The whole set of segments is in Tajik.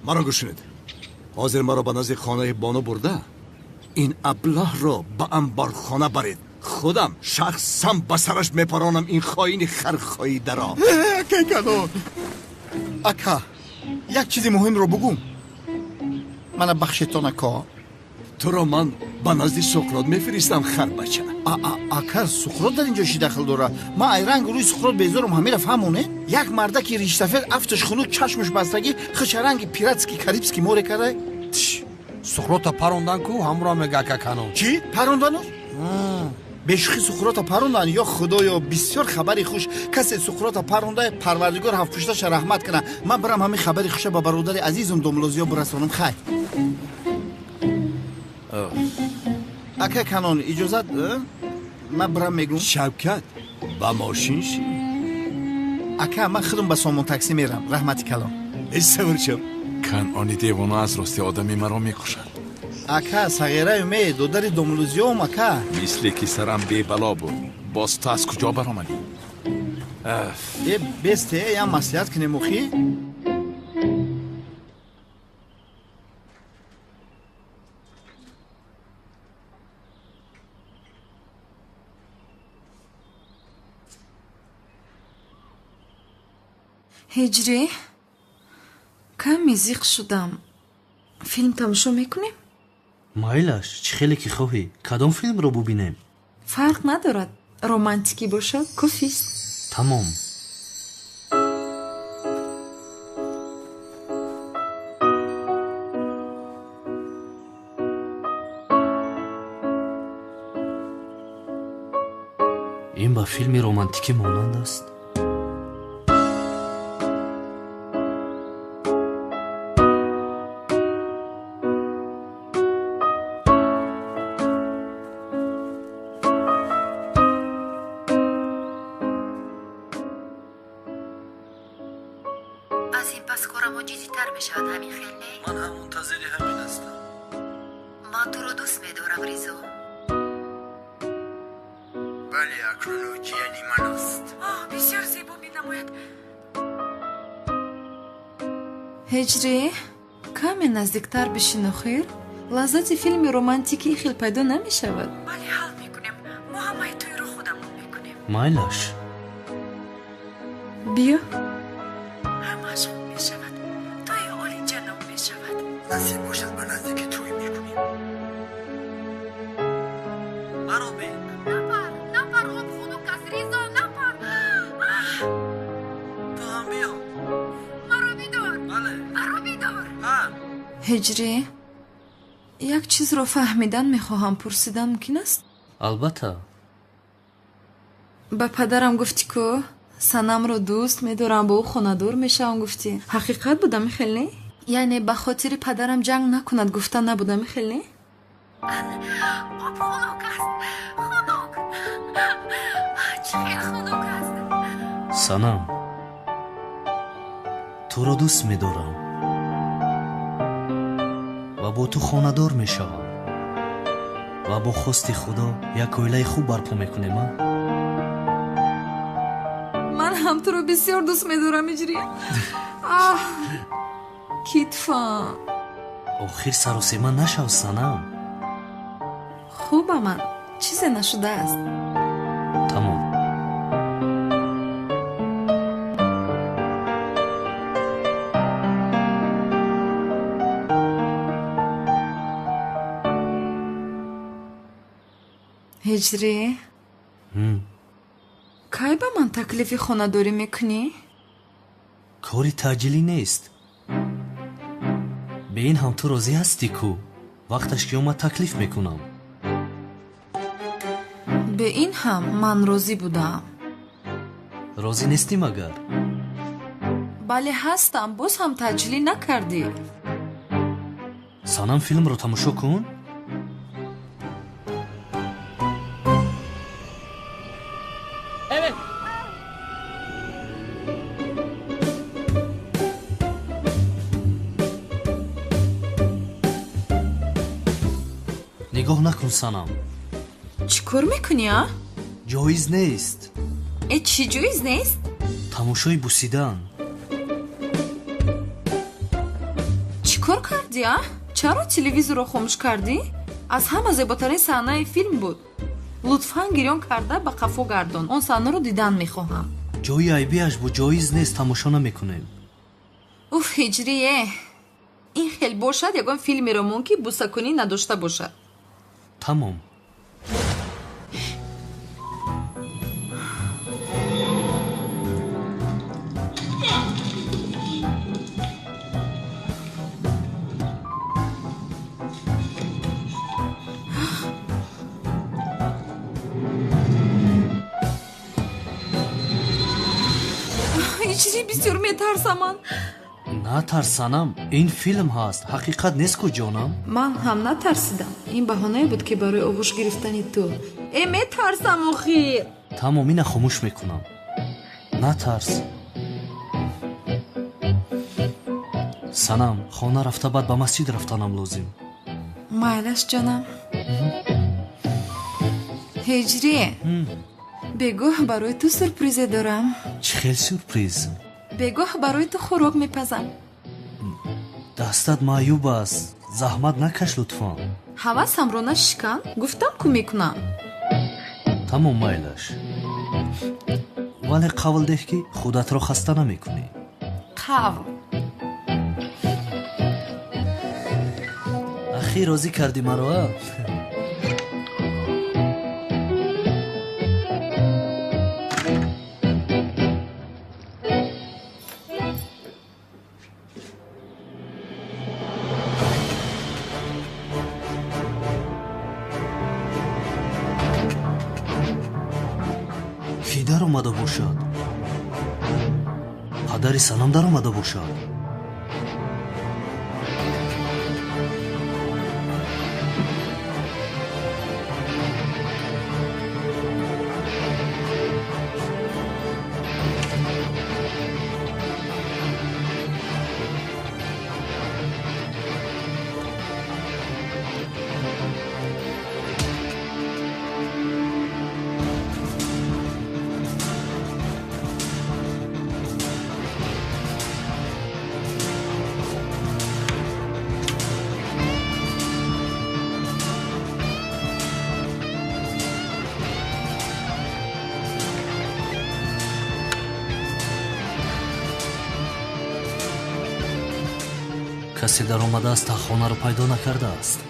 مرا گوش کنید. حاضر مرا به نزد خانه بانو برده این ابله را به انبارخانه برید. خودم شخصا به سرش میپرانم این خاین خرخاییده را. کیکانون اکا یک چیزی مهم رو بگم. من بخشتون اکا. تو را من به نزد سقراط میفرستم خر بچه. اکا سقراط در اینجا چی دخل داره؟ ما ایران روی سقراط بیزارم همه را فهمونه. یک مرده که ریشتفر افتش خنود چشمش بستگی خشرنگی پیراتسکی کاریبسکی موره کرده. سقراط پروندن کو همراه میگه که کانون. چی؟ پروندنش؟ بشخی سقراط پروندن یا خدایا بسیار خبری خوش. کسی سقراط پرونده پروردگار هفت پشتش رحمت کنه. من برم همین خبری خوش با برادر عزیزم دوملوزیا برسونم. خیر اکا کانون اجازت من برم میگم. شوکت با ماشین شی. اکا من خودم به سامون تاکسی میرم. رحمتی کلام. استورچم کنعانی دیوانا از راستی آدمی مرا میکشند. اکا صغیره می دودر دوملوزیوم اکا. مثل که سرم بی بلا بود. باز تو از کجا برآمدی؟ یه بسته یا مسئولیت کنی مخی؟ هجری کمی زیق شدم. فیلم تماشا میکنیم؟ مایلش چی خیلی که خواهی کدام فیلم رو ببینیم؟ فرق ندارد. رومانتیکی باشد کافیست. تمام. این با فیلم رومانتیکی مانند است. از این پس کارم جدی‌تر میشود همین خیلی؟ من هم منتظر همین هستم. من تو رو دوست میدارم ریزو. بله اکرانو جیانی من است. بسیار زیبا مینماید. هجری کمی نزدیکتر بشین خیر. لذت فیلم رومانتیکی خیلی پیدا نمیشود. بله حال میکنیم. ما همه توی رو خودمون میکنیم. مایلش بیا. همش میشود. توی اولی جنوب میشود. نصیب باشد به نزدیک توی میکنیم. مرا بین. نپر خوب خودو کس ریزو نپر. تو هم بیا. مرا بیدار. بله. مرا بیدار. هجری یک چیز رو فهمیدن میخواهم پرسیدن ممکن است؟ البته. با پدرم گفتی که سنم رو دوست میدارم با او خاندار میشم. گفتی حقیقت بوده میخیلی؟ یعنی به خاطر پدرم جنگ نکند گفتن نبوده میخیلی؟ خنک است. خنک. چه خنک است. سنم تو رو دوست میدارم و با تو خاندار میشوم و با خواست خدا یک اویله خوب برپا میکنیم. من هم تو رو بسیار دوست میدارم هجری. کیتفا آخر سر و سیما نشو سنم. خوبه من چیزی نشده است. تمام. هجری کی به من تکلیف خانه‌داری میکنی؟ کاری تعجیلی نیست. به این هم تو راضی هستی کو؟ وقتش که اومد تکلیف میکنم. به این هم من راضی بودم. راضی نیستی مگر؟ بله هستم. باز هم تعجیلی نکردی. سنم فیلم رو تماشا کن. نگاه نکن سنم. چی کار میکنی ها؟ جایز نیست. چی جایز نیست؟ تماشای بوسیدن. кардӣ а? Чаро телевизорро хомӯш кардӣ? Аз ҳама зеботарин саҳнаи филм буд. лутфан гирён карда ба қафо гардон. Он саҳнаро дидан мехоҳам. ҷои айбиаш бо ҷоиз нест, тамошо намекунем. уф, ҳиҷрие. ин хел бошад ягон филмеро мон ки бусакунӣ надошта бошад. Тамом. ҳиҷрӣ бисёр метарсаман. Натарс санам, ин филм ҳаст, ҳақиқат нест ку ҷонам. ман ҳам натарсидам. ин баҳонае буд ки барои оғӯш гирифтани ту. Метарсам охир. Тамом, ина хомӯш мекунам. Натарс. санам, хона рафта баъд ба масҷид рафтанам лозим. майлаш ҷонам. ҳиҷрӣ, бегоҳ барои ту сюрпризе дорам. Чӣ хел сюрприз? бегоҳ барои ту хӯрок мепазам. дастат маъюб аст, заҳмат накаш лутфан. ҳавасамро нашикан, гуфтам ку мекунам. тамом, майлаш. вале қавл деҳ ки худатро хаста намекунӣ. қавл. ахир розӣ кардӣ маро, а? ки дар омада бошад? падари санам дар омада бошад? касе дар омадааст таххонаро пайдо накардааст.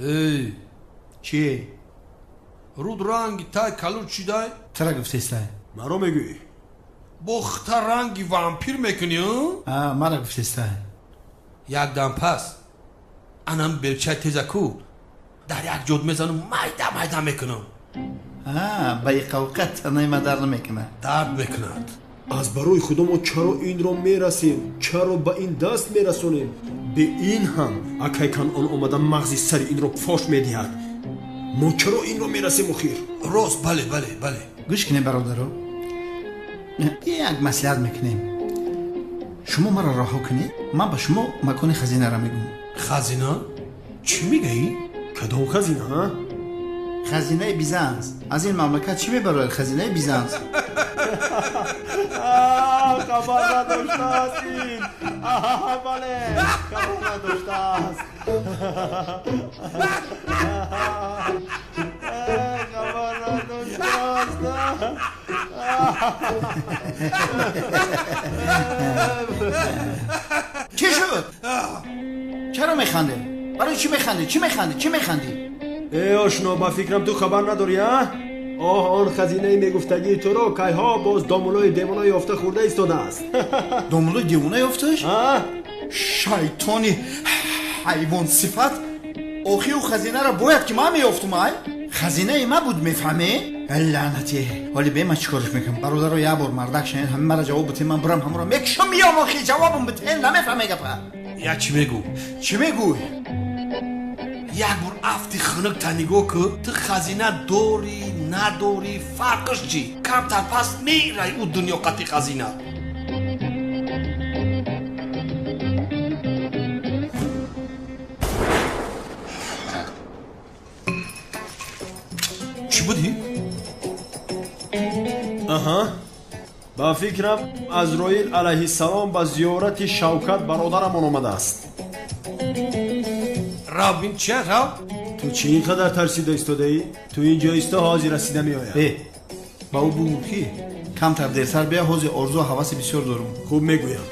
эй, чие? руд ранги тай калур чидай? чара гуфтестай? маро мегӯӣ? бохта ранги вампир мекунӣ? мара гуфтестай? якдам пас анам белчаи тезаку дар як ҷод мезанам, майда майда мекунам. ба иқовқат танаи ма дард намекунад. дард мекунад. аз барои худо мо чаро инро мерасем? чаро ба ин даст мерасонем? бе ин ҳам акай канъон омада мағзи сари инро фош медиҳад. мо чаро инро мерасем охир? рост, бале бале бале. гӯш кине бародаро, як маслиҳат мекунем. шумо маро раҳо кунед, ман ба шумо макони хазинаро мегӯм. хазина? чӣ мегаӣ? кадом хазина? хазинаи бизанс. аз ин мамлакат чӣ мебарояд хазинаи бизанс? хабар надоштааст ин. бале, хабар надоштааст. хабар надоштааст. чӣ шуд? чаро механде? барои чӣ механди? чӣ механди? чӣ механди? ошно, ба фикрам ту хабар надорӣ, а? он хазинаи мегуфтагии туро кайҳо боз домулои девона ёфта хӯрда истодааст. домулои девона ёфташ? шайтони ҳайвон сифат! охи ӯ хазинаро бояд ки ман меёфтумай? хазинаи ма буд, мефаҳме? лаънати! ҳоли бе ман чӣ корш мекунам? бародаро, як бор мардак шанед, ҳамин мара ҷавоб битем, ман бурам ҳамро мекушам, миём охи ҷавобам битем, намефаҳме гапа? я чӣ мегӯ? чӣ мегӯй? як бор афти хунук та нигоҳ кун. ту хазина дорӣ надорӣ, фарқаш чӣ? камтар пас мерай ӯ дунёқати хазина. بودی؟ аҳа ба фикрам азроил алайҳиссалом ба зиёрати шавкат бародарамон омадааст. Рав ин чия рав? ту чӣ ин қадар тарсида истодаӣ? ту ин ҷо исто ҳозир расида меояд. ба ӯ бугӯ ки камтар дертар бия, ҳозир орзу ҳаваси бисёр дорам. хуб мегӯям.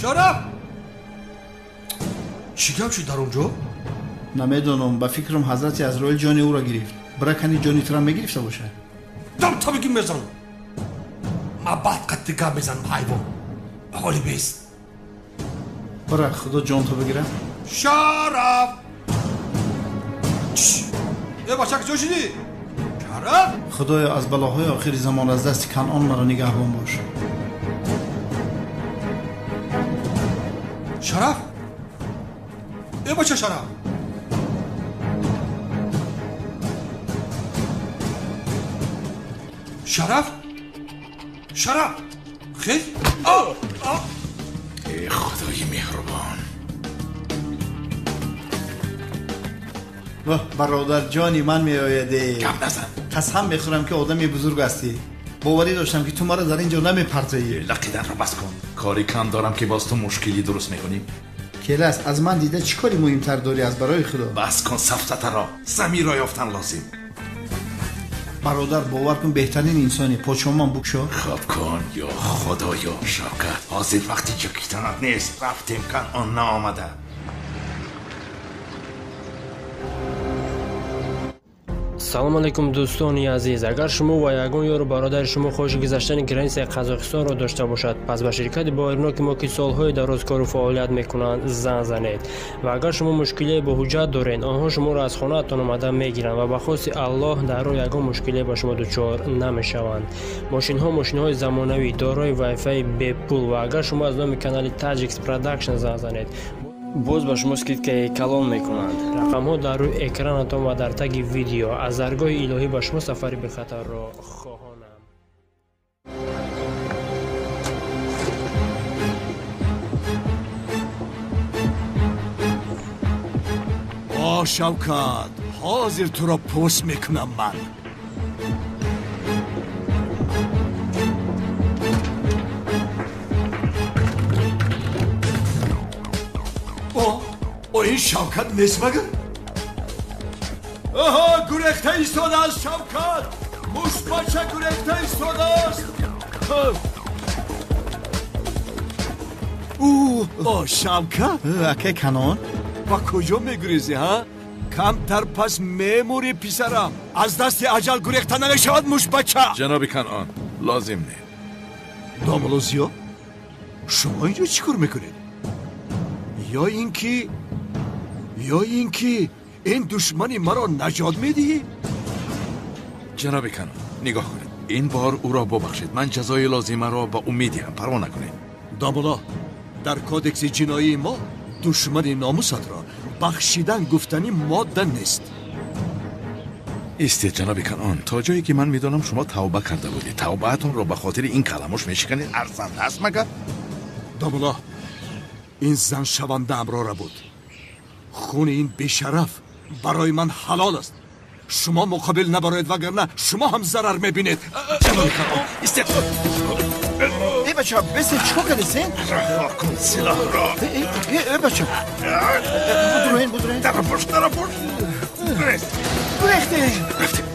شرف چی گپ شد در اونجا؟ намедонам, ба фикрам ҳазрати азроил ҷони ӯро гирифт. бракани ҷони тура мегирифта бошад. دم تا بگیم بزن ما بعد قد گپ بزنم حیوان حالی بیست бра худо ҷон то бигира. شرف یه باشک جا شدی؟ شرف خدایا аз балоҳои охири замон аз дасти канъон маро нигаҳбон бош. شرف یه باشه شرف شرف شرف خیلی ای خدای مهربان. واه برادر جانی من میآیدی. گپ نزن. قسم میخورم که آدمی بزرگ هستی. باوری داشتم که تو مرا در اینجا نمیپرتایی. لقیدن رو بس کن. کاری کم دارم که باز تو مشکلی درست میکنیم. کلاس از من دیده چی کاری مهمتر داری از برای خدا؟ بس کن سفزت را. زمین را یافتن لازم. برادر باور کن بهترین انسانی. پاچومان بکشا. خواب کن یا خدایا شوکت. حاضر وقتی چکیتنت نیست. رفتیم کن آن نآمده. салом алейкум дӯстони азиз, агар шумо ва ягон ёру бародари шумо хоҳиши гузаштани границаи қазоқистонро дошта бошад, пас ба ширкати боириноки мо ки солҳои дароз кору фаъолият мекунанд зан занед. ва агар шумо мушкилие бо ҳуҷҷат доред, онҳо шуморо аз хонаатон омада мегиранд ва ба хости аллоҳ дар роҳ ягон мушкилие ба шумо дучор намешаванд. мошинҳои замонавӣ дорои вайфаи бепул ва агар шумо аз номи канали Tajix Production зан занед, боз ба шумо скидкаи калон мекунанд. рақамҳо дар рӯи экранатон ва дар таги видео. аз даргоҳи илоҳӣ ба шумо сафари бехатарро хоҳонам. о шавкат, ҳозир туро пост мекунам ман. این شوکت نیست مگر؟ آها گریخته ایستاده است شوکت. مشبچه گریخته ایستاده است. اوه شوکت اکه کنان؟ با کجا میگریزی ها؟ کمتر پس میموری پیسرم. از دست اجل گریخته نمیشود مشبچه. جناب کنعان لازم نه. داملوزیا شما اینجا چی کار میکنید؟ یا اینکه این دشمنی مرا نجات میدی؟ جناب کنعان نگاه کنید. این بار او را ببخشید. من جزای لازمه را با او میدهم. پروا نکنید. دامولا در کودکس جنایی ما دشمن ناموست را بخشیدن گفتنی ماده نیست. استید جناب کنعان، تا جایی که من میدانم شما توبه کرده بودید. توبهتون را به خاطر این کلمش میشکنید. ارزنده است مگر؟ دامولا این زن شونده امراره بود. خون این بیشرف برای من حلال است. شما مقابل نبراید وگرنه شما هم ضرر میبینید. جناب کنعان استید. ای بچه ها بسید چکو کردیسین؟ رها کن سلاح را. ای بچه ها بدروین در پشت گریخته رفتیم.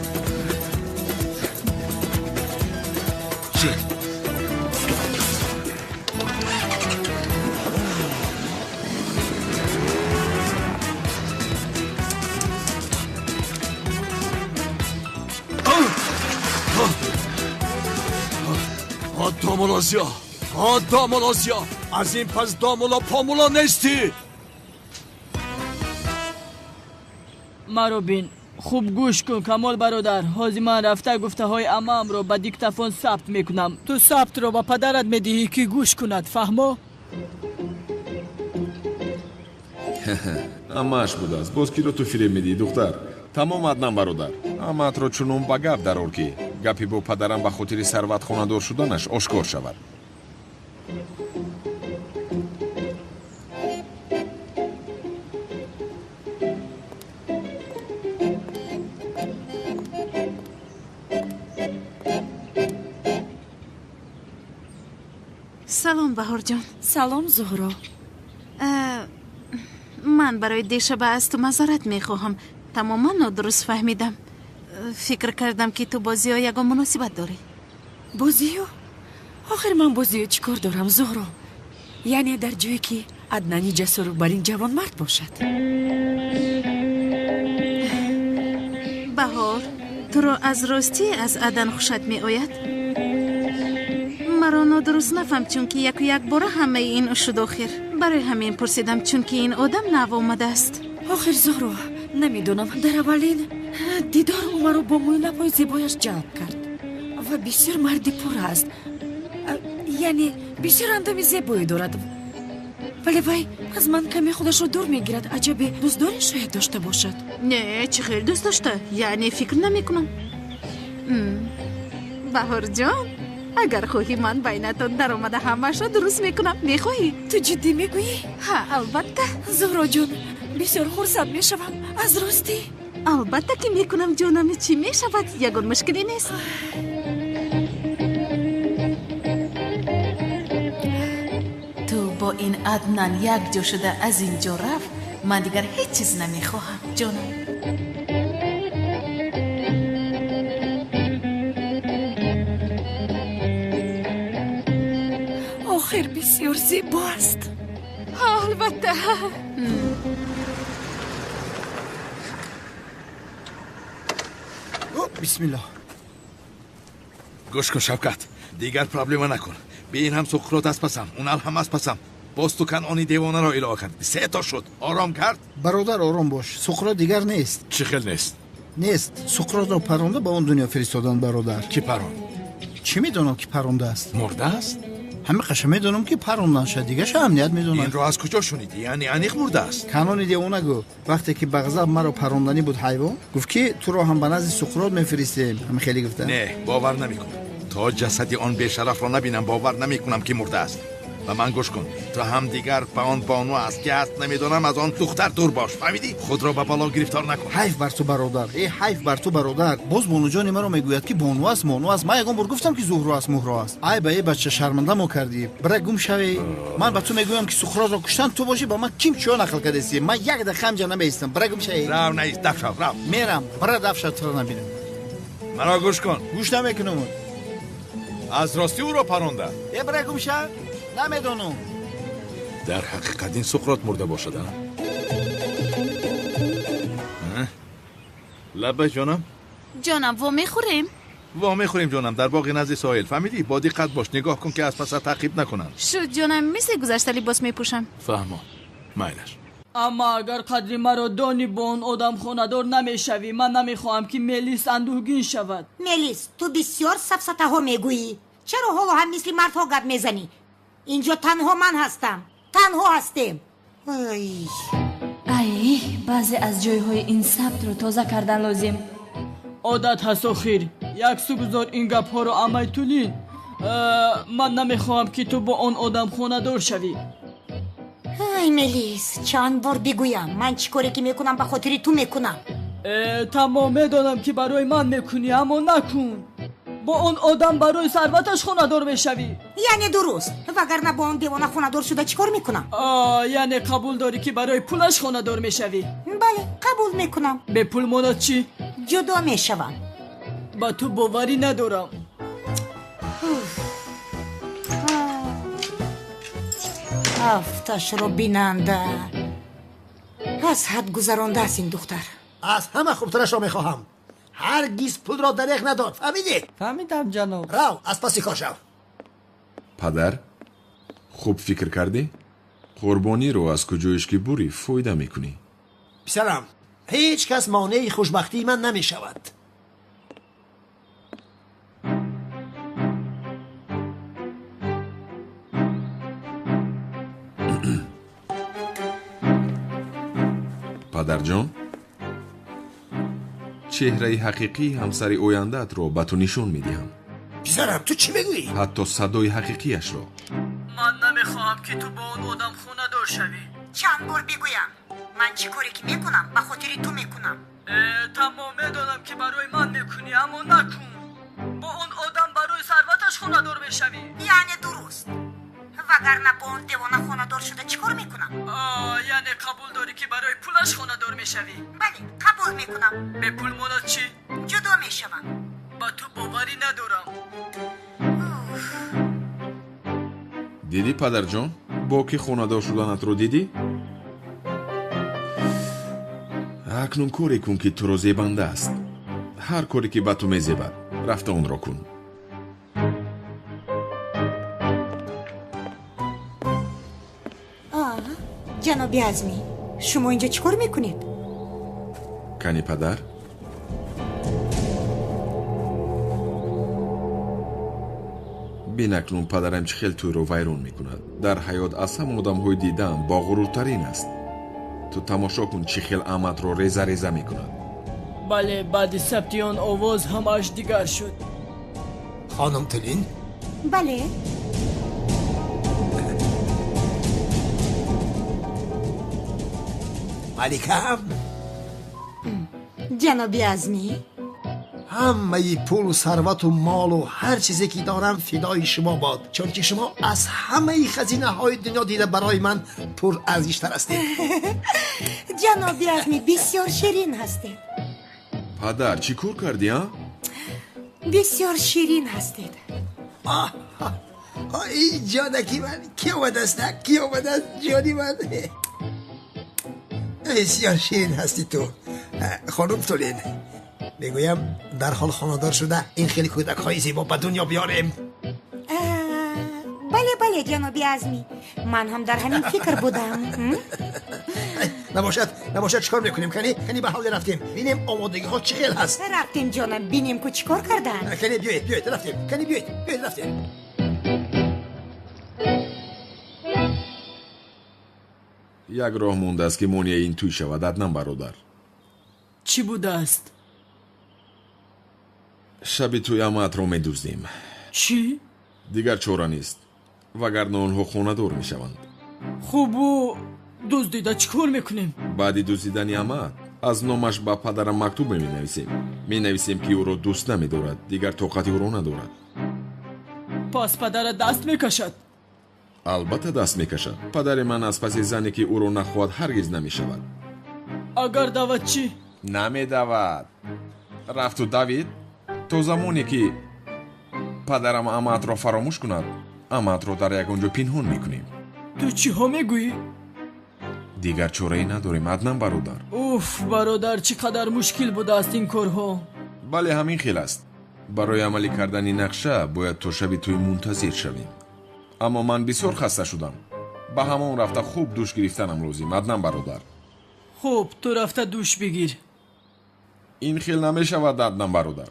دامولازیا از این پس دامولا پامولا نیستی. مرو بین خوب گوش کن کمال برادر. حاضی من رفته گفته های امام رو به دیکتافون ثبت میکنم. تو ثبت رو به پدرت میدهی که گوش کند. فهمو؟ амааш будааст боз киро ту фиреб медиҳӣ духтар. Тамом аднам бародар. Амаатро чунон ба гап дарор ки гапи бо падарам ба хотири сарватхонадор шуданаш ошкор шавад. салом баҳорҷон. салом зуҳро. ман барои дешаба аз ту мазорат мехоҳам. тамоман нодуруст фаҳмидам. фикр кардам ки ту бо зиё ягон муносибат дорӣ. бо зиё? охир ман бо зиё чӣ кор дорам зуҳро? яъне дар ҷое ки аднани ҷасуру бар ин ҷавонмард бошад. баҳор, туро аз ростӣ аз адан хушад меояд? маро нодуруст нафам, чунки яку як бора ҳамаи ин шуд охир. барои ҳамин пурсидам, чунки ин одам нав омадааст. охир зуҳро, намедонам. дар аввалин дидор ӯ маро бо мӯйлабҳои зебояш ҷалб кард ва бисёр марди пур аст. яъне бисёр андоми зебое дорад. вале вай аз ман каме худашро дур мегирад. аҷабе дӯстдорӣ шояд дошта бошад. не, чӣ хел дӯст дошта? яъне фикр намекунам. баҳорҷон, агар хоҳӣ ман байнатон даромада ҳамаашро дуруст мекунам. мехоҳӣ? ту ҷиддӣ мегӯӣ? ҳа, албатта. зуҳроҷон, бисёр хурсанд мешавам. аз ростӣ? албатта ки мекунам ҷонам. чӣ мешавад? ягон мушкиле нест. ту бо ин аднан якҷо шуда аз ин ҷо рафт, ман дигар ҳеҷ чиз намехоҳам ҷонам. охир бисёр зебо аст. албатта. бисмилло. гӯш кун шавкат, дигар проблема накун. бин ҳам суқрот аст пасам, унал ҳам аст пасам. боз ту канони девонаро илова кард. се то шуд. ором кард? бародар, ором бош. суқрот дигар нест. чӣ хел нест? нест. суқротро паронда ба он дунё фиристоданд бародар. ки паронд? чӣ медонам ки парондааст? мурдааст? ҳамеқаша медонам ки паронданшад. дигаша амният медонам. инро аз куҷо шунидӣ? яъне аниқ мурдааст? канони девона гӯ. вақте ки ба ғазаб маро паронданӣ буд ҳайвон, гуфт ки туро ҳам ба назди суқрот мефиристем. ҳамин хеле гуфта. не, бовар намекунам. то ҷасади он бешарафро набинам бовар намекунам ки мурдааст. ва ман гӯш кун, то ҳам дигар ба он бону аст ки аст намедонам аз он духтар дур бош. фаҳмидӣ? худро ба бало гирифтор накун. ҳайф бар ту бародар. ҳайф бар ту бародар. боз бонуҷони маро мегӯяд ки бону аст, мону аст. ман ягон бор гуфтам ки зуҳро аст, муҳро аст. ай ба бача, шарманда мо кардӣ. бира гум шавӣ. ман ба ту мегӯям ки суқротро куштан, ту бошӣ ба ман ким чиё нақл кардеси. ман як дақиқа ҳам ҷа намеистам. бира гум шавӣ. рав наист, даф шав, рав. мерам. бира даф шав, туро набинам. маро гӯш кун. гӯш намекунам. аз ростӣ ӯро паронда? бира гум шав. намедонам. дар ҳақиқат ин суқрот мурда бошад? лаббай ҷонам. ҷонам, во мехӯрем? ва мехӯрем ҷонам, дар боғи назди соҳил. фаҳмидӣ? бо диққат бош, нигоҳ кун ки аз паса таъқиб накунанд. шуд ҷонам, мисли гузашта либос мепӯшам. фаҳмо. майлаш. аммо агар қадри маро донӣ бо он одам хонадор намешавӣ, ман намехоҳам ки мелис андӯҳгин шавад. мелис, ту бисёр сафсатаҳо мегӯӣ. чаро ҳоло ҳам мисли мардҳо гап мезанӣ? инҷо танҳо ман ҳастам. танҳо ҳастем. ай, баъзе аз ҷойҳои ин сабтро тоза кардан лозим. одат ҳаст охир. як су гузор ин гапҳоро амай тулин. ман намехоҳам ки ту бо он одам хонадор шавӣ. ай мелис, чанд бор бигӯям, ман чӣ коре ки мекунам ба хотири ту мекунам. тамом медонам ки барои ман мекунӣ, аммо накун. бо он одам барои сарваташ хонадор мешавӣ. яъне дуруст. вагарна бо он девона хонадор шуда чӣ кор мекунам? яъне қабул дорӣ ки барои пулаш хонадор мешавӣ? бале, қабул мекунам. бе пул монад чӣ? ҷудо мешавам. ба ту боварӣ надорам. афташро бинанда. аз ҳад гузарондааст ин духтар. аз ҳама хубтарашро мехоҳам. ҳаргиз пулро дареғ надор. фаҳмидӣ? фаҳмидам ҷаноб. рав, аз паси кор шав. падар, хуб фикр кардӣ? қурбониро аз куҷоиш ки бурӣ фоида мекунӣ. писарам, هیچ کس مانع خوشبختی من نمی شود. падарҷон, чеҳраи ҳақиқии ҳамсари ояндаат ро ба ту нишон медиҳам. писарам, ту чӣ мегӯӣ? ҳатто садои ҳақиқиашро. ман намехоҳам ки ту бо он одам хонадор шавӣ. чанд бор бигӯям ман чӣ коре ки мекунам ба хотири ту мекунам. тамом медонам ки барои ман мекунӣ, аммо накун. бо он одам барои сарваташ хонадор мешавӣ. яъне дуруст. вагарна бо он девона хонадор шуда чӣ кор мекунам? яъне қабул дорӣ ки барои пулаш хонадор мешавӣ? бале, қабул мекунам. бе пул монад чӣ? ҷудо мешавам. ба ту боварӣ надорам. дидӣ падарҷон, бо ки хонадор шуданатро дидӣ? акнун коре кун ки туро зебанда аст. ҳар коре ки ба ту мезебад, рафта онро кун. ҷаноби азмӣ, шумо инҷо чӣ кор мекунед? кани падар? бин акнун падарам чӣ хел тӯйро вайрон мекунад. дар ҳаёт аз ҳама одамҳои дидаам боғуруртарин аст. ту тамошо кун чӣ хел аматро реза реза мекунад. бале, баъди сабти он овоз ҳамааш дигар шуд. хонум Тилин? бале. маликам? ҷаноби азмӣ, ҳамаи пулу сарвату молу ҳар чизе ки дорам фидои шумо бод, чунки шумо аз ҳамаи хазинаҳои дунё дида барои ман пурарзиштар ҳастед. ҷаноби азмӣ бисёр ширин ҳастед. падар, чӣ кор кардӣ, а? бисёр ширин ҳастед. ҷонаки ман, ки омадааст, ки омадааст ҷони ман. бисёр ширин ҳастӣ ту. хонум Тулин, мегӯям дар ҳол хонадор шуда ин хели кӯдакҳои зебо ба дунё биёрем. бале бале ҷаноби азмӣ, ман ҳам дар ҳамин фикр будам. набошад чӣ кор мекунем? кани ба ҳавле рафтем, бинем омодагиҳо чӣ хел ҳаст. рафтем ҷонам, бинем ку чӣ кор кардан. кани биёед рафтем, кани биёед рафтем. як роҳ мондааст ки монеаи ин тӯй шавад, аднан бародар. чӣ будааст? шаби тӯй амаатро медуздем. чӣ? дигар чора нест, вагарна онҳо хонадор мешаванд. хубу дуздида чӣ кор мекунем? баъди дуздидани амаат аз номаш ба падарам мактубе менависем ки ӯро дӯст намедорад, дигар тоқати ӯро надорад. пас падарат даст мекашад? албатта даст мекашад. падари ман аз паси зане ки ӯро нахоҳад ҳаргиз намешавад. агар давад чӣ? намедавад. рафту давид то замоне ки падарам амаатро фаромӯш кунад, амаатро дар ягон ҷо пинҳон мекунем. ту чиҳо мегӯӣ? дигар чорае надорем, аднан бародар. уф бародар, чӣ қадар мушкил будааст ин корҳо. бале, ҳамин хел аст. барои амалӣ кардани нақша бояд то шаби тӯй мунтазир шавем. аммо ман бисёр хаста шудам. ба ҳамон рафта хуб душ гирифтанам лозим, аднан бародар. хуб, ту рафта душ бигир. ин хел намешавад, аднан бародар.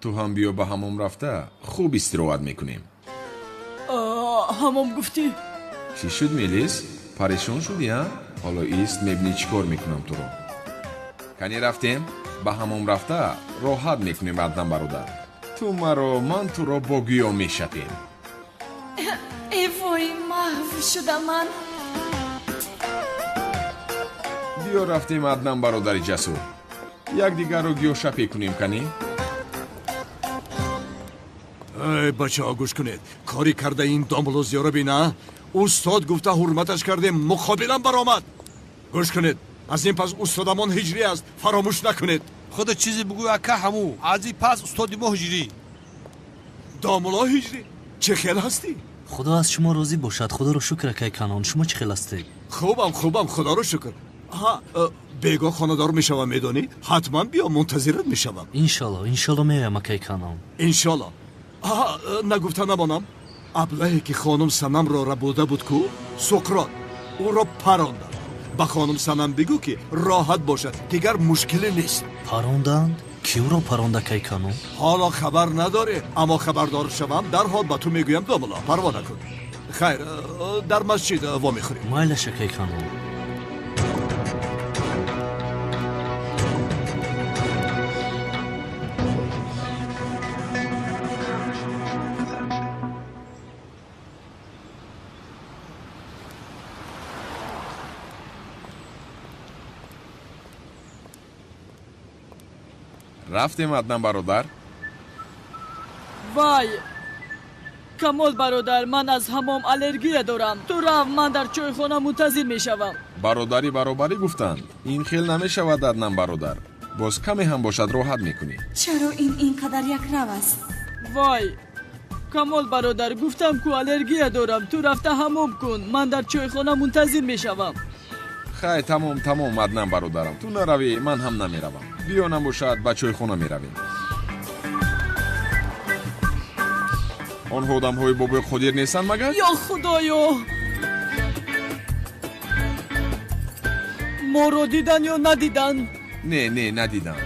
ту ҳам биё ба ҳамом рафта хуб истироҳат мекунем. ҳамом гуфтӣ? чӣ шуд мелис? парешон шудӣ, а? ҳоло ист, мебинӣ чӣ кор мекунам туро. кани рафтем? ба ҳамом рафта роҳат мекунем, аднан бародар. ту маро, ман туро бо гӯё мешапем. вой, маҳв шудам ман. биё рафтем, аднан бародари ҷасур. якдигарро гӯшапе кунем кани. эй бачаҳо, гӯш кунед. корӣ карда ин домлозиёро бина. устод гуфта ҳурматаш кардем, муқобилан баромад. гӯш кунед, аз ин пас устодамон ҳиҷрӣ аст, фаромӯш накунед. худо чизе бигӯ ака ҳамӯ. аз ин пас устоди мо ҳиҷрӣ. домуло ҳиҷрӣ? чӣ хел ҳастӣ? худо аз шумо розӣ бошад. худоро шукр акай канон. шумо чӣ хел ҳастед? хубам, худоро шукр. бегоҳ хонадор мешавам, медонӣ? ҳатман биё, мунтазират мешавам. иншолло меоям акай канон. иншолло. нагуфта намонам, аблаҳе ки хонум санамро рабуда буд ку, суқрот ӯро парондад. ба хонум санам бигӯ ки роҳат бошад, дигар мушкиле нест. паронданд? киёро паронда кайкану? ҳоло хабар надорӣ, аммо хабардор шавам дарҳол ба ту мегӯям домуло, парво накун. хайр, дар масҷид вомехӯрем. майлаша кайкану. рафтем аднан бародар? вай камол бародар, ман аз ҳамом аллергия дорам. ту рав, ман дар чойхона мунтазир мешавам. бародари баробарӣ гуфтанд. ин хел намешавад аднан бародар. боз каме ҳам бошад роҳат мекунӣ. чаро ин инқадар якрав аст? вай камол бародар, гуфтам ку аллергия дорам. ту рафта ҳамом кун, ман дар чойхона мунтазир мешавам. хай тамом аднан бародарам, ту наравӣ, ман ҳам намеравам. биё набошад ба чойхона меравем. онҳо одамҳои бобои қодир нестанд магар? ё худоё, моро дидан ё надидан? не надидам.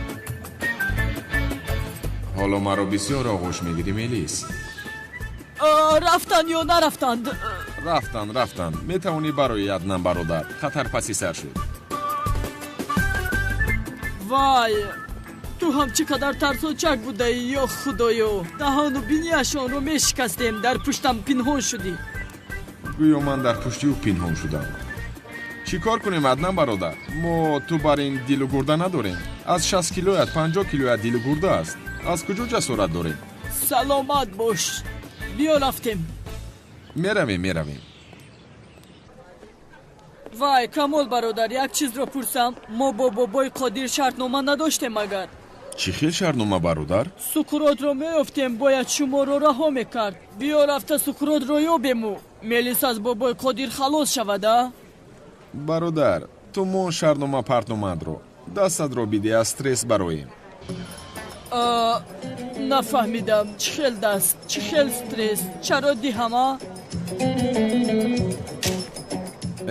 ҳоло маро бисёр оғӯш мегирӣ мелис. рафтанд ё нарафтанд? рафтанд. метавонӣ барои аднан бародар. хатар паси сар шуд. вай ту ҳам чӣ қадар тарсончак будаӣ, ё худоё. даҳону бинияшонро мешикастем, дар пуштам пинҳон шудӣ. гӯё ман дар пушти ӯ пинҳон шудам. чӣ кор кунем аднан бародар? мо ту бар ин дилу гурда надорем. аз 60 килоят 50 килоят дилу гурда аст. аз куҷо ҷасорат дорем? саломат бош. биё рафтем. меравем. вай камол бародар, як чизро пурсам. мо бо бобои қодир шартнома надоштем агар? чӣ хел шартнома бародар? сукуротро меёфтем, бояд шуморо раҳо мекард. биё рафта сукуротро ёбему. мелис аз бобои қодир халос шавада? бародар, ту мон шартнома партномадро дастатро биде, аз стресс бароем. нафаҳмидам. чӣ хел даст, чӣ хел стресс? чаро диҳама?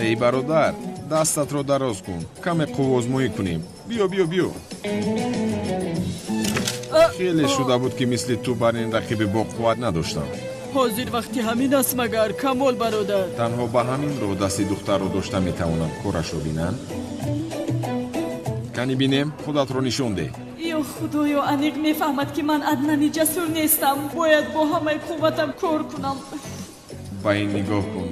эй бародар, дастатро дароз кун, каме қуввозмоӣ кунем. биё. хеле шуда буд ки мисли ту бар ин рақиби боқувват надоштам. ҳозир вақти ҳамин аст магар, камол бародар? танҳо ба ҳамин роҳ дасти духтарро дошта метавонам корашро бинам. кани бинем, худатро нишон деҳ. ё худоё, аниқ мефаҳмад ки ман аднани ҷасур нестам. бояд бо ҳамаи қувватам кор кунам. ба ин нигоҳ кун,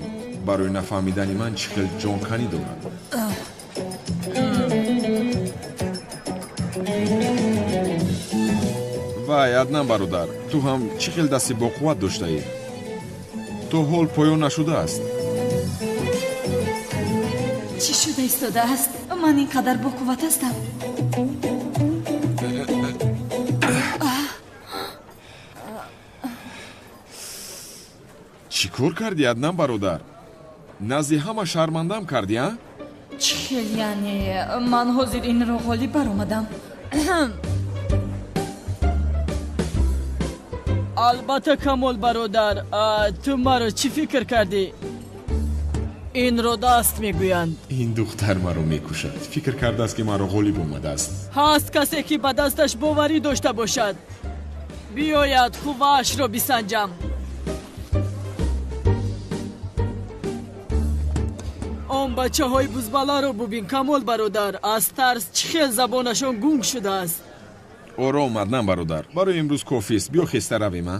барои нафаҳмидани ман чӣ хел ҷонканӣ дорад. вай аднан бародар, ту ҳам чӣ хел дасти боқувват доштаӣ? то ҳол поён нашудааст. чӣ шуда истодааст? ман ин қадар боқувват ҳастам? чӣ кор кардӣ аднан бародар? назди ҳама шармандам кардӣ, а? чӣ хел яъне? ман ҳозир инро ғолиб баромадам. албатта камол бародар, ту маро чӣ фикр кардӣ? инро даст мегӯянд. ин духтар маро мекушад. фикр кардааст ки маро ғолиб омадааст. ҳаст касе ки ба дасташ боварӣ дошта бошад. биёяд қувваашро бисанҷам. он бачаҳои бузбаларо бубин камол бародар, аз тарс чӣ хел забонашон гунг шудааст. ором аднан бародар, барои имрӯз кофист. биё хеста равем, а?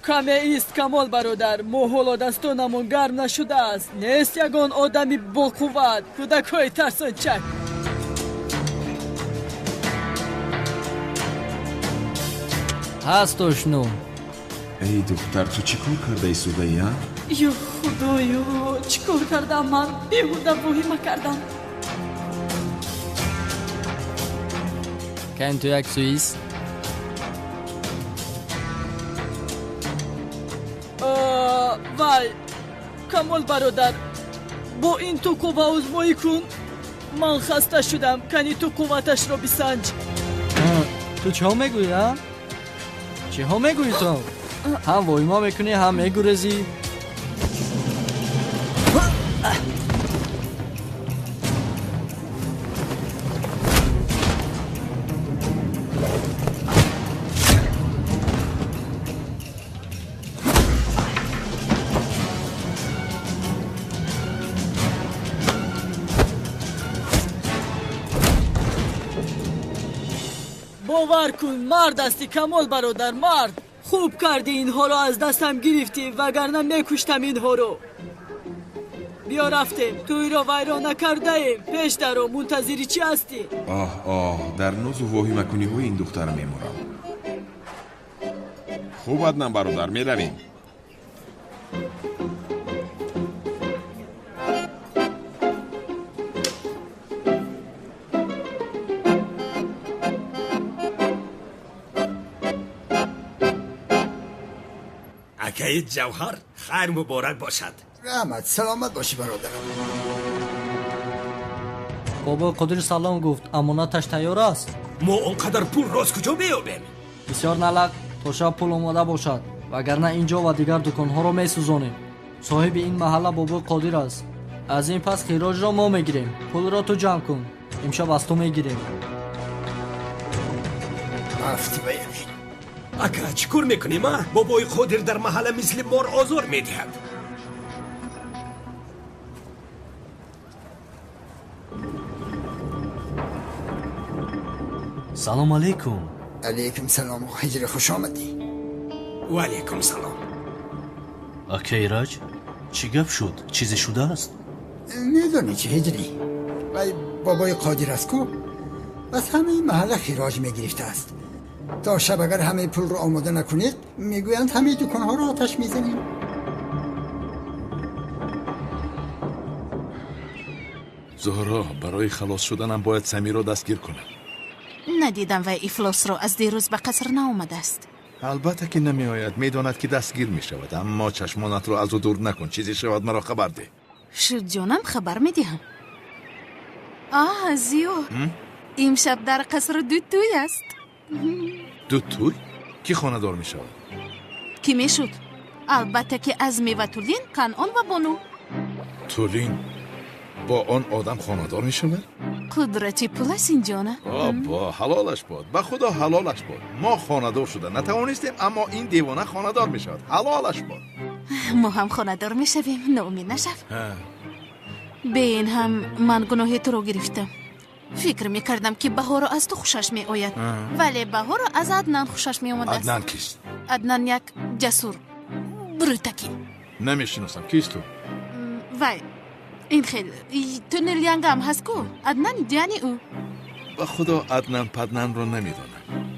каме ист камол бародар, мо ҳоло дастонамон гарм нашудааст. нест ягон одами боқувват, кӯдакҳои тарсончак. ҳаст ошно. эй духтар, ту чӣ кор карда истодаӣ, а? ё худоё, чӣ кор кардам ман? беҳуда воҳима кардам. кан ту як суис? вай камол бародар, бо ин ту қувва озмоӣ кун. ман хаста шудам, кани ту қувваташро бисанҷ. ту чиҳо мегӯӣ, а? чиҳо мегӯӣ ту? ҳам воҳима мекунӣ, ҳам мегурезӣ. باور کن مرد هستی کمال برادر مرد. خوب کردی اینها رو از دستم گرفتی وگرنه میکشتم اینها رو. بیا رفتیم توی را ویران نکرده ایم. پیش درو منتظری چی هستی؟ در نوز و واهیمکنی های این دختر میمورم. خوب عدنان برادر میرویم. اکای جوهر خیر مبارک باشد. رحمت سلامت باشی برادرم. بابا قدر سلام گفت امانتش تیار است. ما اونقدر پول راست کجا بیابیم؟ بسیار نلک تا شب پول آماده باشد وگرنه اینجا و دیگر دکانها را میسوزانیم. صاحب این محله بابا قادر است. از این پس خراج را ما میگیریم. پول را تو جمع کن. امشب از تو میگیریم. رفتی بیابین. اکا چیکار میکنیم ها؟ بابای قادر در محله مثل مار آزار میدهد. سلام علیکم. علیکم سلام و هجر خوش آمدی. و علیکم سلام. اکا ایراج چی گپ شد؟ چیزی شده است؟ میدونی چه هجری؟ وای بابای قادر است کو؟ بس همه این محله خراج میگرفته است. تا شب اگر همه پول رو آماده نکنید میگویند همه دکانها رو آتش میزنیم. زهرا برای خلاص شدنم باید سمیر را دستگیر کنم. ندیدم و افلاس رو از دیروز به قصر ناومده است. البته که نمی آید. میداند که دستگیر می شود اما چشمانت را از او دور نکن. چیزی شود مرا خبر ده. شد جانم خبر میدهم. زیو امشب در قصر دو توی است. دو توی؟ کی خانه دار می شود؟ کی می شد؟ البته که ازمی و تولین کنعان و بانو. تولین با آن آدم خانه دار می شود؟ قدرتی پول است اینجا نه؟ با حلالش باد. به خدا حلالش باد. ما خانه دار شده نتوانستیم اما این دیوانه خانه دار می شود. حلالش باد. ما هم خانه دار می شویم. ناامید نشو. به این هم من گناه تو رو گرفتم. فکر می کردم که بهار از تو خوشش می آید ولی بهار از عدنان خوشش می آمد است. عدنان کیست؟ عدنان یک جسور بروتکی. نمیشناسم. کیست تو؟ وای این خیلی تونل ینگ هم هست کو؟ عدنان یعنی او؟ به خدا عدنان پدنان رو نمیدانم.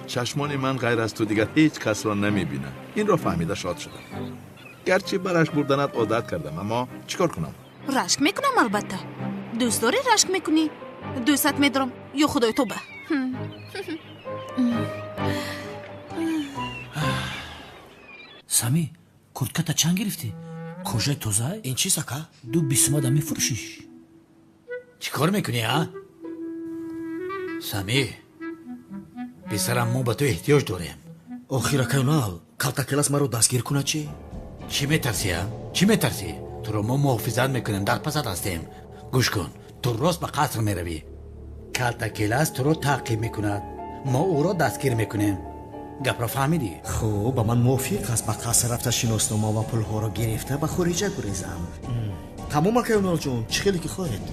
چشمان من غیر از تو دیگر هیچ کس را نمیبینم. این را فهمیده شاد شدم. گرچه برش بردنت عادت کردم اما چیکار کنم؟ رشک میکنم البته. دوست داری رشک میکنی؟ دوستت میدارم یا خدای تو به. سامی کورتکتا چند گرفتی؟ کجای توزه؟ این چی سکا؟ دو بیسماده میفروشیش. چی کار میکنی ها؟ سامی پسرم ما به تو احتیاج داریم. آخیره کنال کلتا کلاس ما رو دستگیر کنه چی میترسی ها؟ چی میترسی؟ تو رو ما محافظت میکنیم در پسات هستیم. گوش کن تو راست به قصر میروی. کلتا کلاس تو رو تعقیب میکند. ما او را دستگیر میکنیم. گپ را فهمیدی؟ خب با من موافق است. به قصر رفته شناسنامه و پول ها را گرفته به خارجه گریزم. تمام کنال جون چه خیلی که خواهد.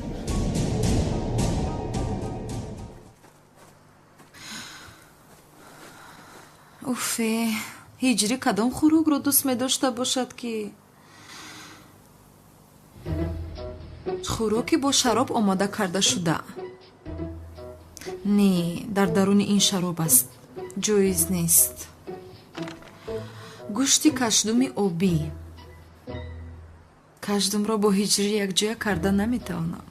اوفه هجری کدام خوراک رو دوست می داشته باشد که خوراکی با شراب آماده کرده شده. نه در درون این شراب است. جایز نیست. گوشتی کشدومی آبی. کشدوم را با هجری یک جای کرده نمیتوانم.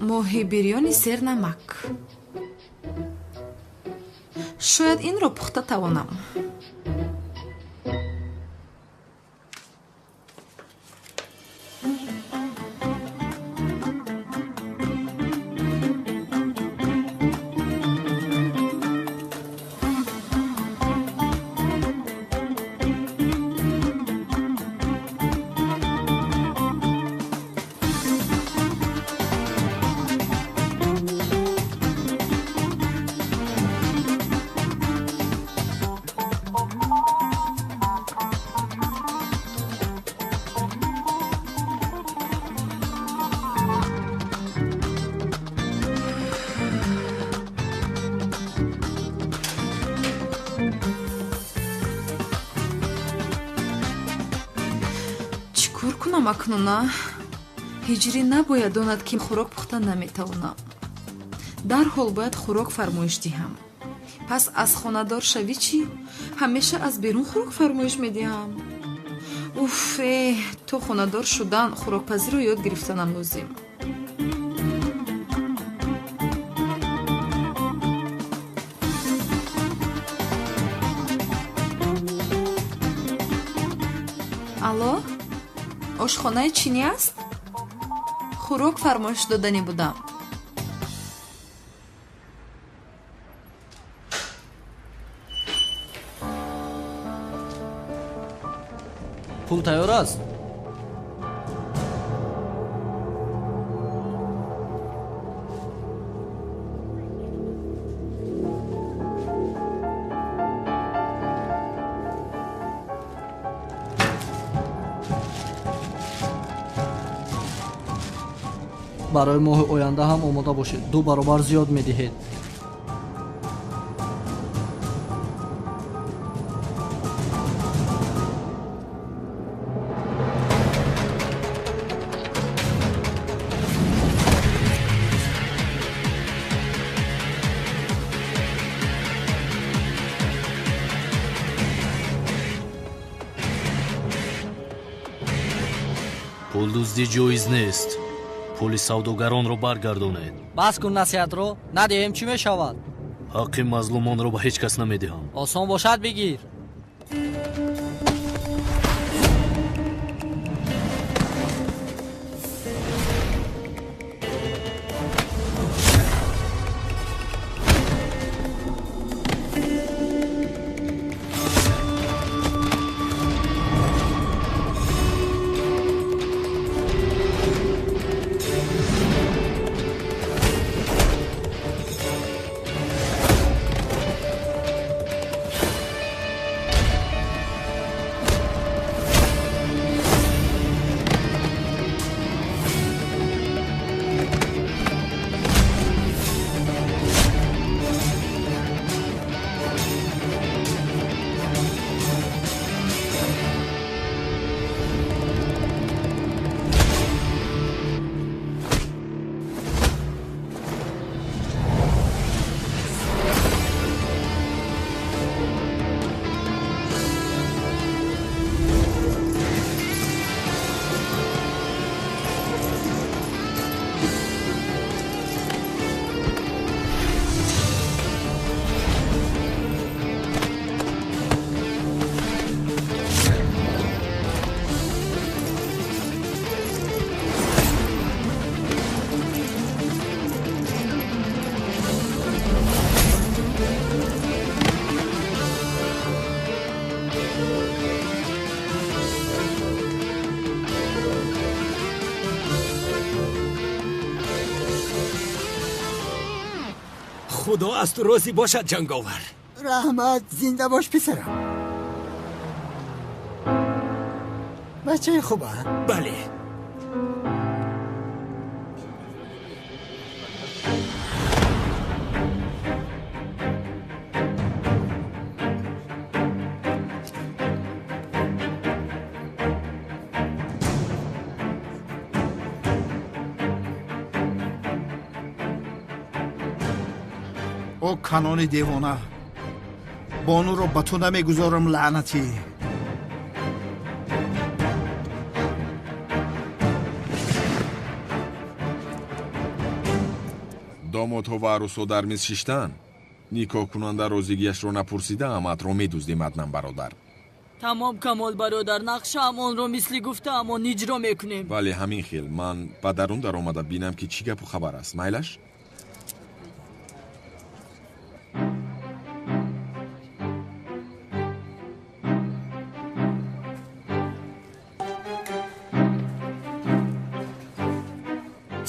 ماهی بریانی سیر نمک. شاید این را پخته توانم. намедонам акнуна ҳиҷрӣ набояд донад ки хӯрок пухта наметавонам. дарҳол бояд хӯрок фармоиш диҳам. пас аз хонадор шавӣ чӣ? ҳамеша аз берун хӯрок фармоиш медиҳам. то хонадор шудан хӯрокпазиро ёд гирифтанам лозим. алло, ошхонаи чинӣ аст? хӯрок фармоиш доданӣ будам. пул тайёр аст? барои моҳи оянда ҳам омода бошед. 2 баробар зиёд медиҳед. пулдузди ҷоиз нест. пули савдогаронро баргардонед. бас кун насиҳатро. надиҳем чӣ мешавад? ҳаққи мазлумонро ба ҳеҷ кас намедиҳам. осон бошад бигир. خدا از تو راضی باشد جنگاور. رحمت زنده باش پسرم. بچه خوبه؟ بله. او کنون دیوانه بانو رو به تو نمیگذارم لعنتی. домодҳо ва арӯсҳо дар миз шиштанд. никоҳкунанда розигиашро напурсида аматро медуздем аднан бародар. тамом камол бародар, нақшаам онро мисли гуфтаамон иҷро мекунем. вале ҳамин хел ман ба дарун даромада бинам ки чӣ гапу хабар аст. майлаш?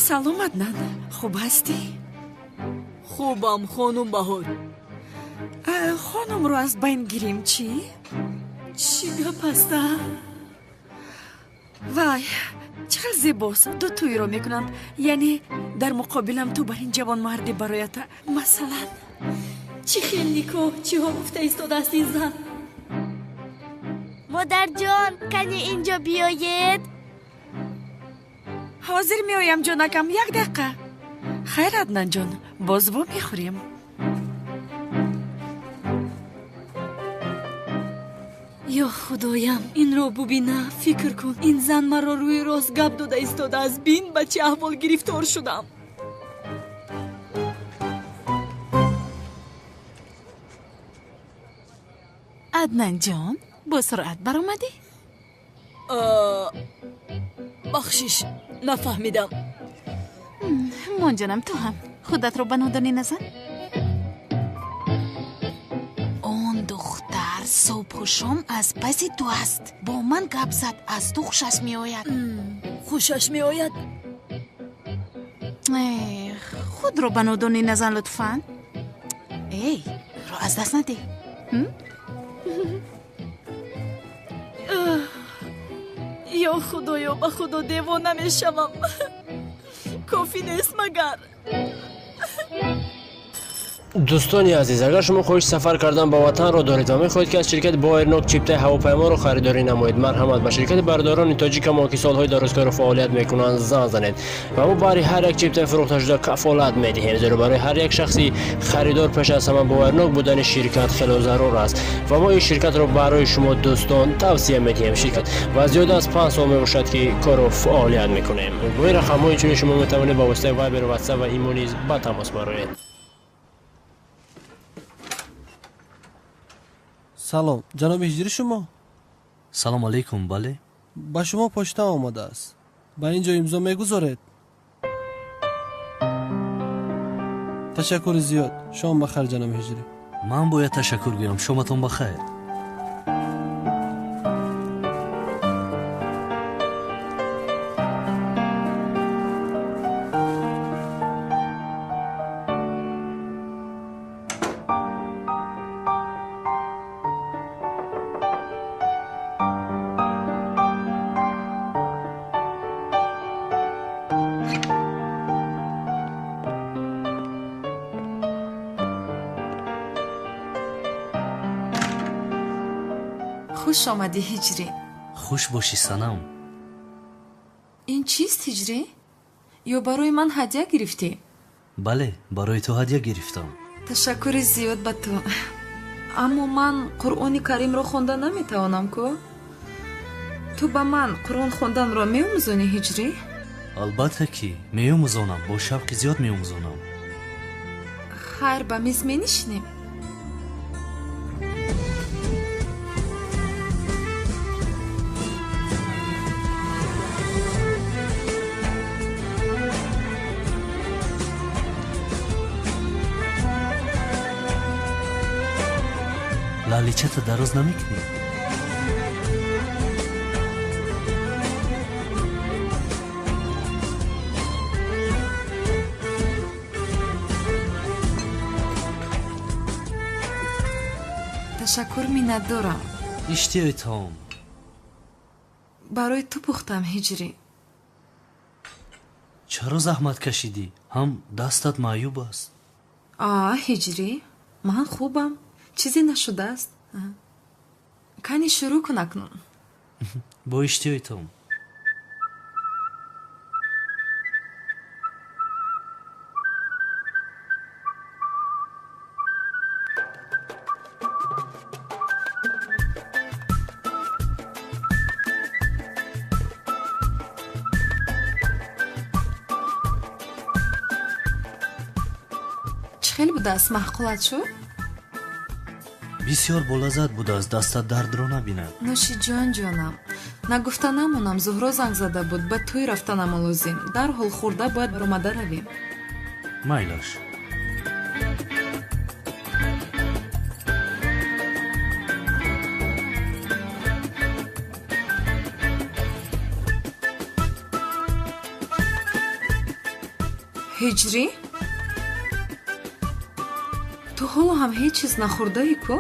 салом аднан, хуб ҳастӣ? хубам хонум Баҳор. хонумро аз байн гирем чӣ? чӣ гап аста? вай, чӣ хел зебост. ду тӯйро мекунанд. яъне дар муқобилам ту бар ин ҷавонмарди бароята. масалан чӣ хел никоҳ, чиҳо гуфта истодааст ин зан? модарҷон, кане инҷо биёед. ҳозир меоям ҷонакам, як дақиқа. хайр аднан ҷон, боз во мехӯрем. ё худоям, инро бубина, фикр кун. Ин зан маро рӯи рост гап дода истодааст. бин ба чӣ аҳвол гирифтор шудам. аднан ҷон, бо суръат баромадӣ? бахшиш, нафаҳмидам. монҷонам, ту ҳам худатро ба нодонӣ назан. он духтар субҳу шом аз паси ту аст. бо ман гап зад, аз ту хушаш меояд. хушаш меояд? худро ба нодонӣ назан лутфан. эй, ро аз даст надиҳ. ё худоё, ба худо девона мешавам. кофӣ нест магар? дӯстони азиз, агар шумо хоҳиш сафар кардан ба ватанро доред ва мехоҳед ки аз ширкати Боернок чиптаи ҳавопайморо харидорӣ намоед, марҳамат, ба ширкати бардорони тоҷикамо ки солҳои дарозкору фаъолият мекунанд зан занед ва мо баъри ҳар як чиптаи фурӯхташуда кафолат медиҳем, зеро барои ҳар як шахси харидор пеш аз ҳама Боернок будани ширкат хело зарур аст ва мо ин ширкатро барои шумо дӯстон тавсия медиҳем. Ширкат ва зиёда аз 5 сол мебошад ки кору фаъолият мекунем. бо ин рақамҳои чунин шумо метавонед ба воситаи Вайбер, ватсап ва имо низ ба тамос бароед. салом, ҷаноби ҳиҷри шумо? салом алейкум. бале, ба шумо почта омадааст. ба ин ҷо имзо мегузоред. ташаккури зиёд. шом бахайр ҷаноби ҳиҷрӣ. ман бояд ташаккур гӯям. шоматон бахайр. хуш омадӣ ҳиҷрӣ. хуш бошӣ санам. ин чист ҳиҷрӣ? ё барои ман ҳадя гирифтӣ? бале, барои ту ҳадя гирифтам. ташаккури зиёд ба ту. аммо ман қуръони каримро хонда наметавонам ку? ту ба ман қуръон хонданро меомӯзонӣ ҳиҷрӣ? албатта ки меомӯзонам, бо шавқи зиёд меомӯзонам. хайр, ба миз менишинем. лаличата дароз намекунӣ? ташаккур миннатдорам. иштиёи таом. барои ту пухтам ҳиҷрӣ. чаро заҳмат кашидӣ? ҳам дастат маъюб аст. ҳиҷрӣ, ман хубам. чизе нашудааст. кани шурӯъ кун акнун. бо иштиёи таом. чӣ хел будааст? маъқулат шуд? бисёр болаззат будааст. дастат дардро набинад. нӯши ҷонам, нагуфта намонам. зуҳро занг зада буд. ба тӯй рафтанам лозим. дарҳол хӯрда бояд баромада равем. майлаш. ҳиҷрӣ, ту ҳоло ҳам ҳеҷ чиз нахӯрдаӣ ку?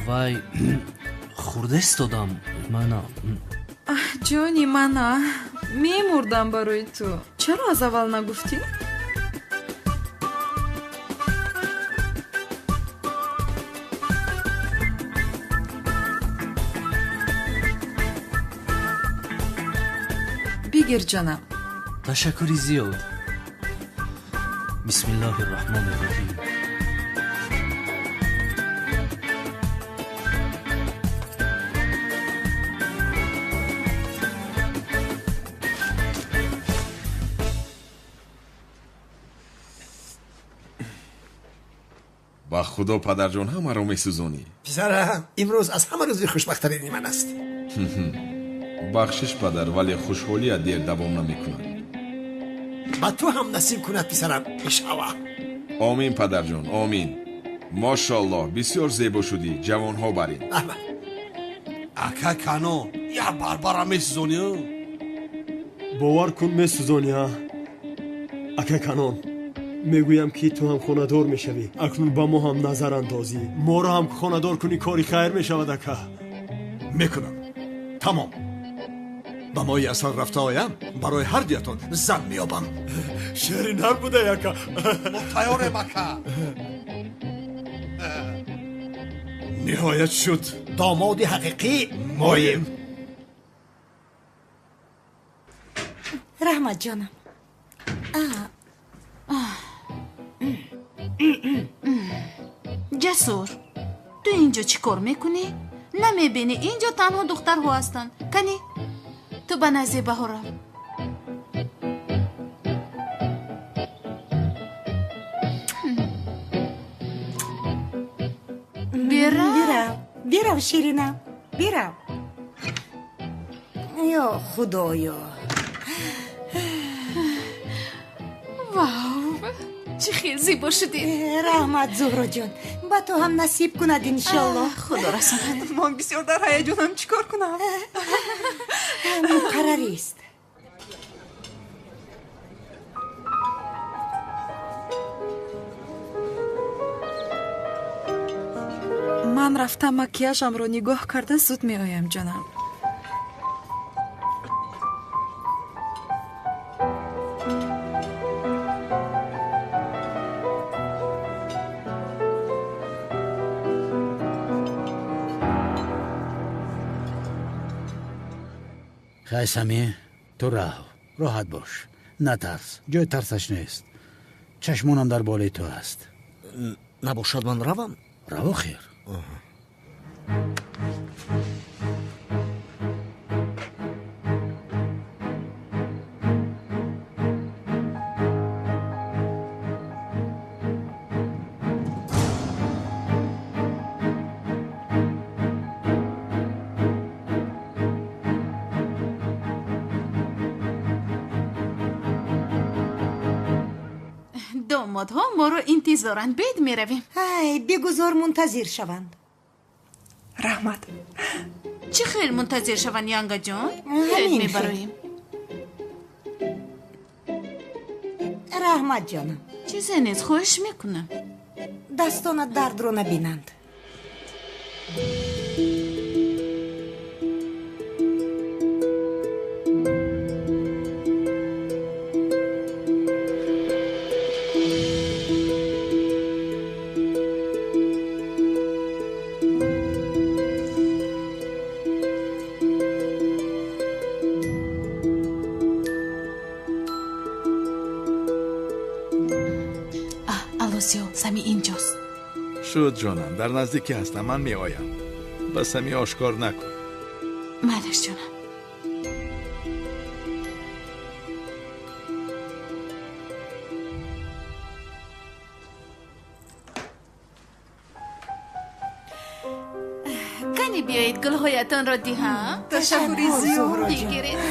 вай хӯрда истодам. мана ҷони мана, мемурдам барои ту. чаро аз аввал нагуфтӣ? бигир ҷонам. ташаккури зиёд. бисмиллоҳи роҳмони роҳим. ба худо падарҷон ҳамаро месӯзонӣ. писарам имрӯз аз ҳама рӯзи хушбахттарини ман аст. бахшиш падар, вале хушҳолият дер давом намекунад. ба ту ҳам насиб кунад писарам ишава. омин падарҷон, омин. мошаллоҳ, бисёр зебо шудӣ, ҷавонҳо барин. ака кано як барбара месӯзонӣ. бовар кун месӯзонӣ. ака канон, мегӯям ки ту ҳам хонадор мешавӣ. акнун ба мо ҳам назар андозӣ. моро ҳам хонадор кунӣ, кори хайр мешавад ака. мекунам. тамом. ба мои асар рафта оям, барои ҳар диятон зан меёбам. шеринар будай ака. мо тайёрем ака. ниҳоят шуд. домоди ҳақиқӣ моем. раҳмат ҷонам. ҷасур, ту инҷо чӣ кор мекунӣ? намебинӣ инҷо танҳо духтарҳо ҳастанд? кани ту ба назди баҳор рав. бирав ширинам, бирав. ё худоё. вау, чӣ хел зебо шудӣ. раҳмат зуҳроҷон, ба ту ҳам насиб кунад иншоллоҳ. худо расонад. ман бисёр дар ҳаяҷонам, чӣ кор кунам? муқаррарист. ман рафта макияжамро нигоҳ карда зуд меоям ҷонам. хайсамӣ, ту раҳ, роҳат бош, натарс, ҷои тарсаш нест. чашмонам дар болои ту аст. набошад ман равам? раво хир. домодҳо моро интизоранд. бояд меравем. ай бигузор мунтазир шаванд. раҳмат. чӣ хел мунтазир шаванд янгаҷон? ҳамин мебароем. раҳмат ҷонам. чизе нест, хоҳиш мекунам. дастонат дардро набинанд. сами инҷост. шуд ҷонам, дар наздикӣ ҳастам, ман меоям. ба сами ошкор накун. малаш ҷонам. кани биёед гулҳоятонро диҳам. ташаккури зиёд. бигиред.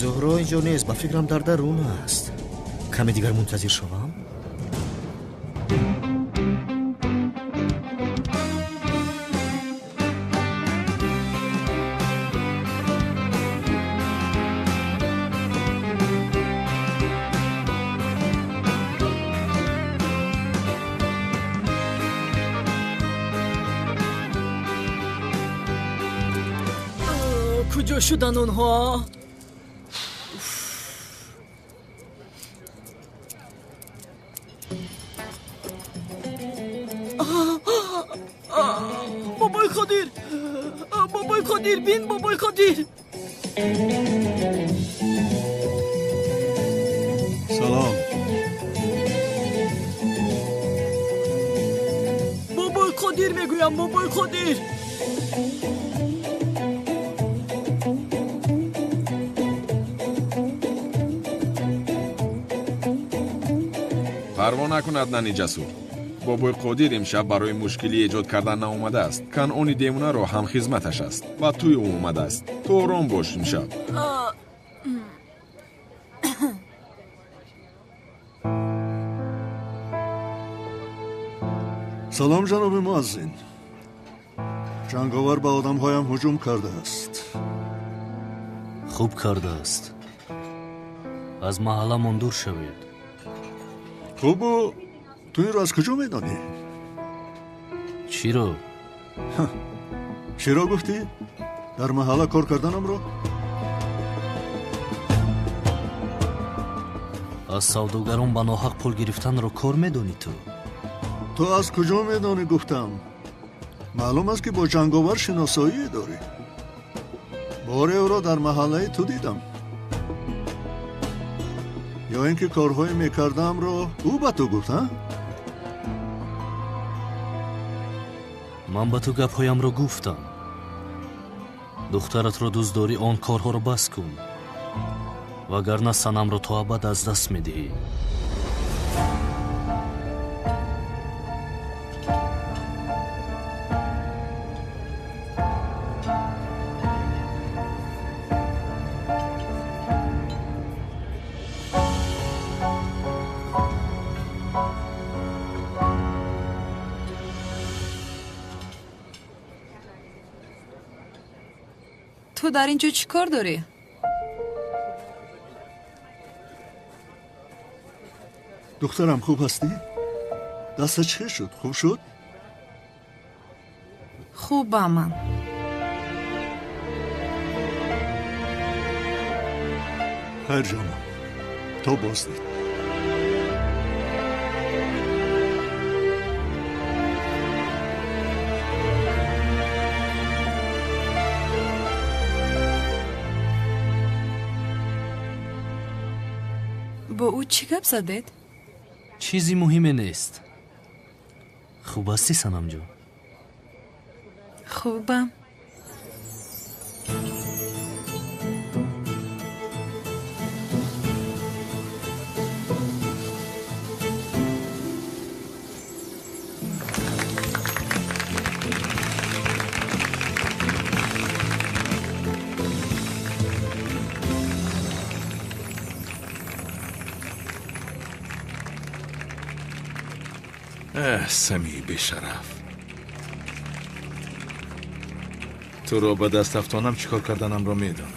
зуҳро инҷо нест, ба фикрам дар дарун аст. каме дигар мунтазир шавам? کجا شدن اونها؟ بابای خدیر، بابای خدیر، بین بابای خدیر. سلام. بابای خدیر میگویم، بابای خدیر. парво накун аднани ҷасур. бобои қодир имшаб барои мушкилӣ эҷод кардан наомадааст. канъони демунаро ҳамхизматаш аст ва туй ӯ омадааст. ту ором бош имшаб. салом ҷаноби муаззин. ҷанговар ба одамҳоям ҳуҷум кардааст. хуб кардааст. аз маҳалламон дур шавед. хубу ту инро аз куҷо медонӣ? чиро? чиро гуфтӣ? дар маҳалла кор карданамро? аз савдогарон ба ноҳақ пул гирифтанро кор медонӣ ту? ту аз куҷо медонӣ гуфтам? маълум аст ки бо ҷанговар шиносоие дорӣ. боре ӯро дар маҳаллаи ту дидам. ё ин ки корҳое мекардамро ӯ ба ту гуфт? ман ба ту гапҳоямро гуфтам. духтаратро дӯстдорӣ он корҳоро бас кун, вагарна санамро то абад аз даст медиҳӣ. تو در اینجا چی کار داری؟ دخترم خوب هستی؟ دستت چه شد؟ خوب شد؟ خوبم من. خیر جانم تو بازدید. با او چی گپ زدید؟ چیزی مهمه نیست. خوب هستی سنم جان؟ خوبم. سمی بیشرف، تو رو به دست افتانم چیکار کردنم رو میدونم.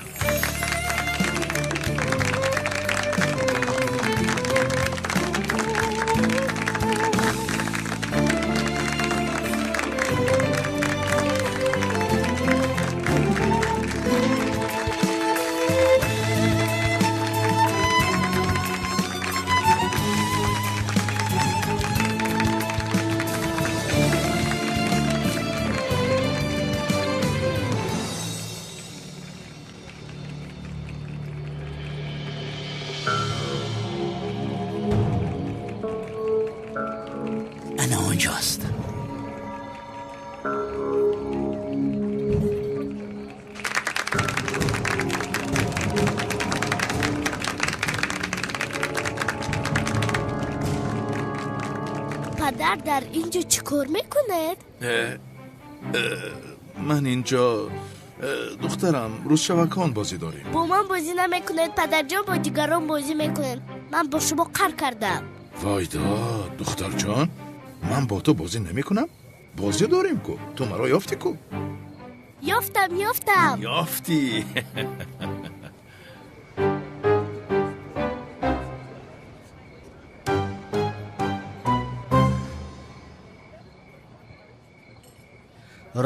انا اونجاست. پدر در اینجا چی کار میکند؟ من اینجا دخترم روز شبکان بازی داریم. با من بازی نمیکند پدر جان، با دیگران بازی میکنند. من با شما قهر کردم. وایدا دختر جان، من با تو بازی نمی کنم؟ بازی داریم کو، تو مرا یافتی کو؟ یافتم یافتی.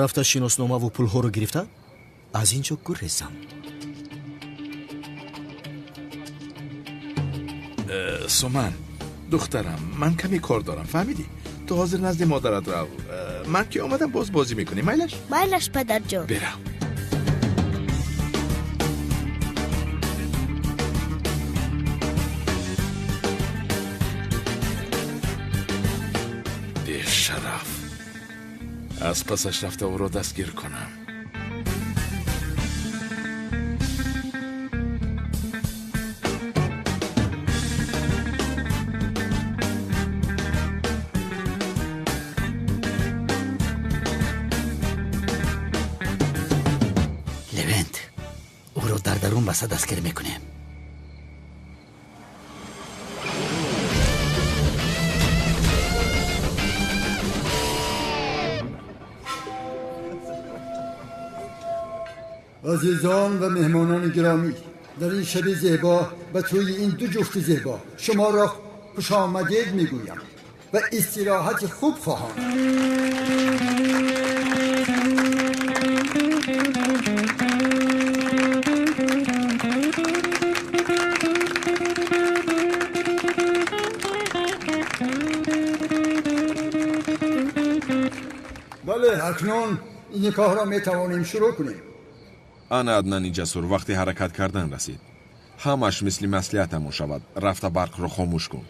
рафта шиносномаву пулҳоро гирифта? از اینجا گریزم. سومن دخترم، من کمی کار دارم، فهمیدی؟ تو حاضر نزد مادرت رو. من که آمدم باز بازی میکنی. مایلش پدر جان. برم. به شرف از پسش رفته او را دستگیر کنم. درون بسه دستگیر میکنیم. عزیزان و مهمانان گرامی، در این شب زیبا و توی این دو جفت زیبا شما را خوش آمدید میگویم و استراحت خوب خواهم. بله، اکنون این نکاح را میتوانیم شروع کنیم. انا عدنانی جسور وقتی حرکت کردن رسید. همش مثل مصلحتمون شود. رفته برق رو خاموش کن.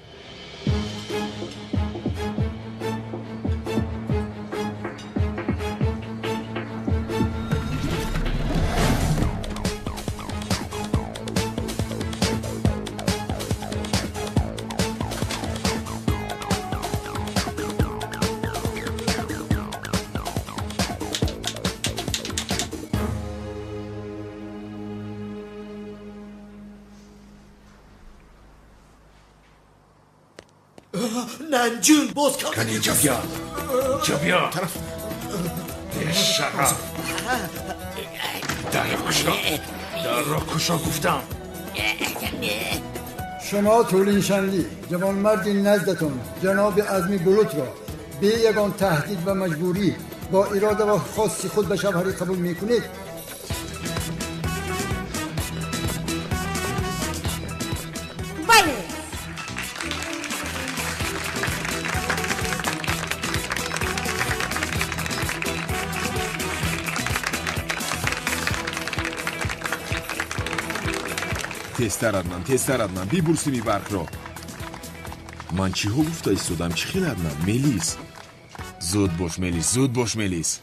ننجون باز کن. کنی اینجا بیا. اینجا بیا. به شرف. در را کشا گفتم. شما طولین شنلی جوان مردی نزدتون جناب عزمی بلوط را به یگان تهدید و مجبوری با اراده و خاصی خود به شوهری قبول میکنید. بله. تستر ادنان ببرسی می برق را. من چی ها گفته ایستادم؟ چی خیلی ادنان؟ ملیس زود باش ملیس.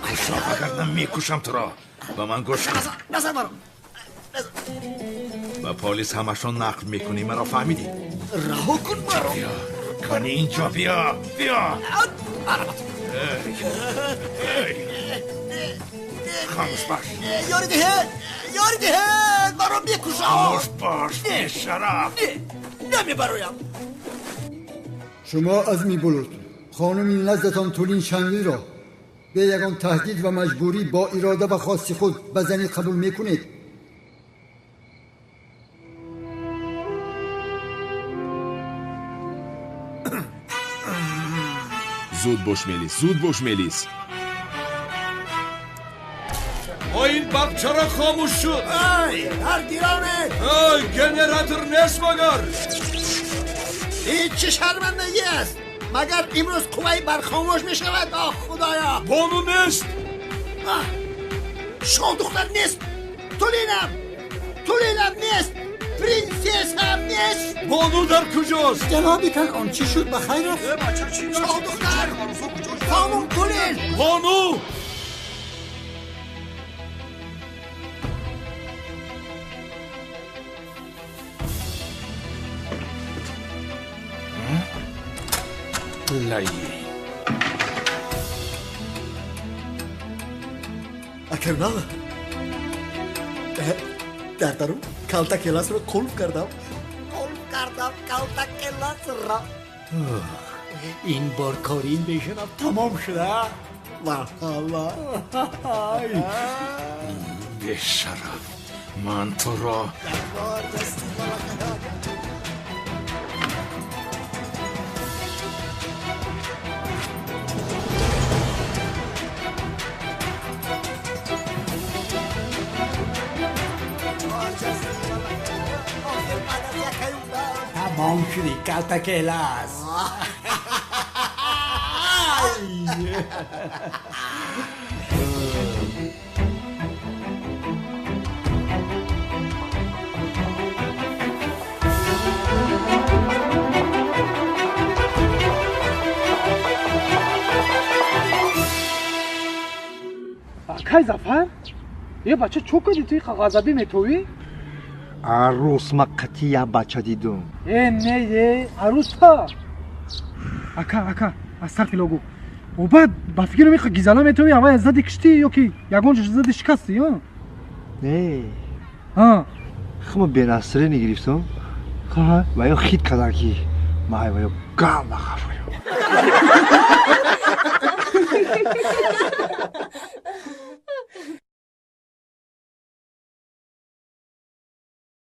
کشا بگردم میکشم تو را. با من گوش کن. نظر برام. با پولیس همشون نقل میکنی، مرا فهمیدی؟ رها کن مرا. بیا کنی اینجا بیا. خاموش باش. یاری ده مرا میکشم. خاموش باش به شرف. نمیبرایم. شما عزمی بلوط خانمی نزدتان طولین شنلی را به یگان تهدید و مجبوری با اراده و خاصی خود به زنی قبول میکنید. زود باش ملیس. این باغ چرا خاموش شد؟ در گیرانه. گنراتور نیست مگر؟ این چه شرمندگی است؟ مگر امروز قوی برخاموش می شود؟ آه خدایا. بانو نیست. شما دختر نیست. تولینم نیست. پرنسس هم نیست. بانو در کجاست؟ جنابی کن آن چی شد بخیر است؟ شما دختر. خانم تولین. بانو. لایی اکرنا در درون کالتا کلاس رو قلب کردم کالتا کلاس را. این بار کاری این بیشنم تمام شده. والله به شرف من تو را تمام شدی کلتکیلاس کای زفر یه بچه چو کردی توی غضبی میتوی؟ عروس مقتی یه بچه دیدم نه یه عروس ها اکا از طرف لوگو و بعد با فکر میخوا گیزالا میتوی اما از زدی کشتی یا کی یگونش زدی شکستی یا؟ نه ها خما به نصره نگرفتم خواه و یا خید کدر کی مای و یا گام بخفه